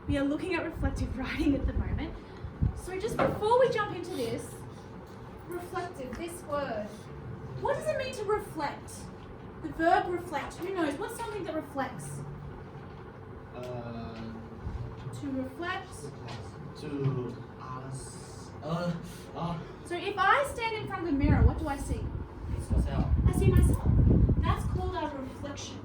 We are looking at reflective writing at the moment. So just before we jump into this, reflective, this word. What does it mean to reflect? The verb reflect, who knows? What's something that reflects? To reflect. To ask. So if I stand in front of the mirror, what do I see? It's myself. I see myself. That's called a reflection.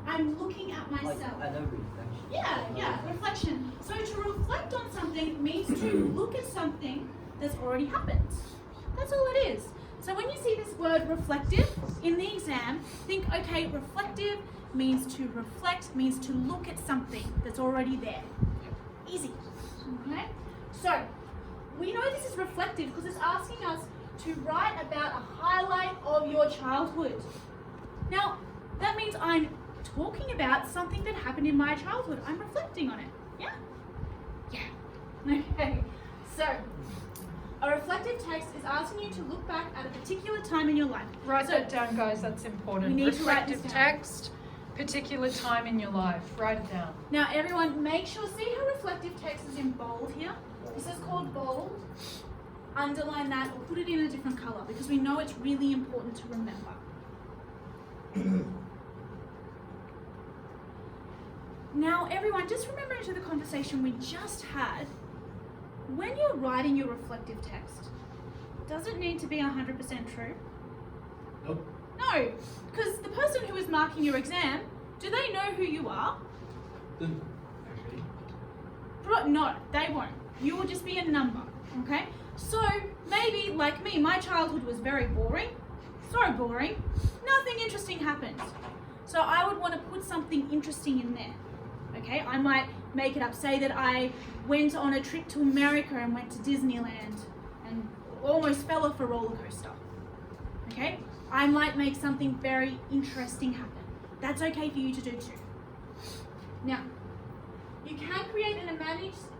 I'm looking at myself. Like another reflection. Yeah, reflection. So to reflect on something means to look at something that's already happened. That's all it is. So when you see this word reflective in the exam, think, okay, reflective means to reflect, means to look at something that's already there. Easy. Okay? So we know this is reflective because it's asking us to write about a highlight of your childhood. Now, that means I'm talking about something that happened in my childhood. I'm reflecting on it. Yeah? Yeah. Okay. So, a reflective text is asking you to look back at a particular time in your life. Write that down, guys. That's important. We need to write this Reflective down. text, particular time in your life. Write it down. Now, everyone, make sure, see how reflective text is in bold here? This is called bold. Underline that or put it in a different color because we know it's really important to remember. Now, everyone, just remember into the conversation we just had, when you're writing your reflective text, does it need to be 100% true? Nope. No, because the person who is marking your exam, do they know who you are? Actually. No, they won't. You will just be a number, okay? So maybe, like me, my childhood was very boring. So boring. Nothing interesting happened. So I would want to put something interesting in there, okay? I might make it up. Say that I went on a trip to America and went to Disneyland and almost fell off a roller coaster, okay? I might make something very interesting happen. That's okay for you to do too. Now, you can create an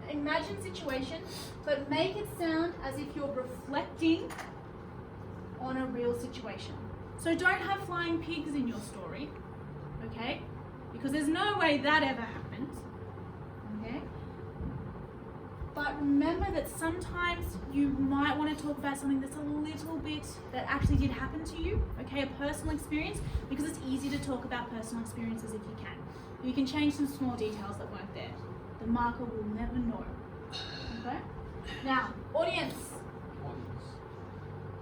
imagined situation, but make it sound as if you're reflecting on a real situation. So don't have flying pigs in your story, okay? Because there's no way that ever happened, okay? But remember that sometimes you might want to talk about something that's a little bit that actually did happen to you, okay? A personal experience, because it's easy to talk about personal experiences if you can. You can change some small details that weren't there. The marker will never know, okay? Now, audience,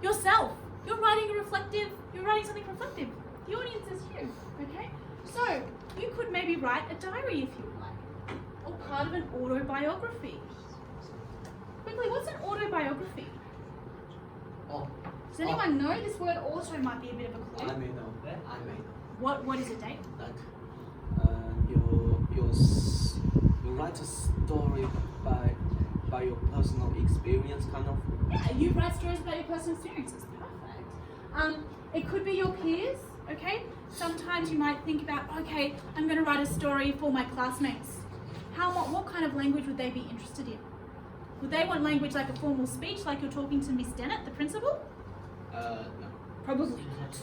yourself. You're writing something reflective. The audience is you, okay? So, you could maybe write a diary if you would like, or part of an autobiography. Quickly, what's an autobiography? Oh. Does anyone know? This word auto might be a bit of a clue. I may know. I may know. What is it, Dave? Like, you write a story by your personal experience, kind of. Yeah, you write stories about your personal experiences. Perfect. It could be your peers, okay? Sometimes you might think about, okay, I'm going to write a story for my classmates. What kind of language would they be interested in? Would they want language like a formal speech, like you're talking to Miss Dennett, the principal? No. Probably not.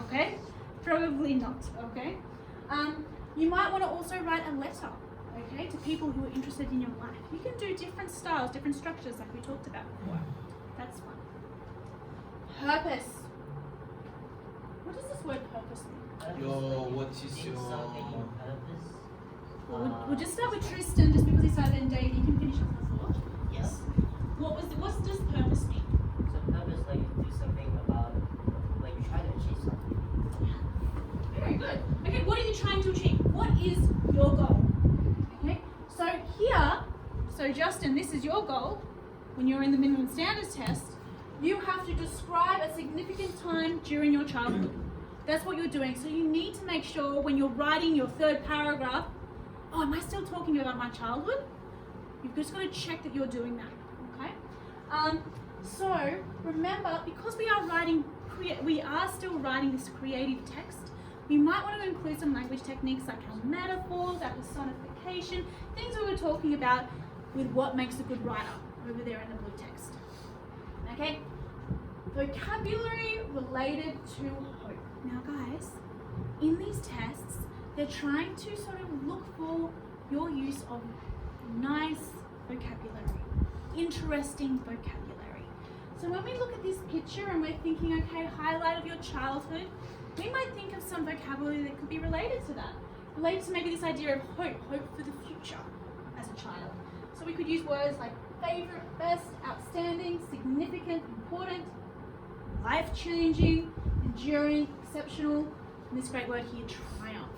Okay? Probably not, okay? You might want to also write a letter, okay, to people who are interested in your life. You can do different styles, different structures like we talked about before. That's one. Purpose. What does this word purpose mean? What is your... We'll just start with Tristan, just because he started, and Dave, you can finish off with what? Yes. What does purpose mean? So purpose, like you do something about, like you try to achieve something. Very good. Okay, what are you trying to achieve? What is your goal? Okay, so here, Justin, this is your goal. When you're in the minimum standards test, you have to describe a significant time during your childhood. That's what you're doing. So you need to make sure when you're writing your third paragraph, oh, am I still talking about my childhood? You've just got to check that you're doing that, okay? So remember, because we are still writing this creative text, we might want to include some language techniques like our metaphors, our personification, things we were talking about with what makes a good writer over there in the blue text. Okay? Vocabulary related to hope. Now guys, in these tests, they're trying to sort of look for your use of nice vocabulary, interesting vocabulary. So when we look at this picture and we're thinking, okay, highlight of your childhood, we might think of some vocabulary that could be related to that. Related to maybe this idea of hope for the future as a child. So we could use words like favorite, best, outstanding, significant, important, life-changing, enduring, exceptional, and this great word here, triumph.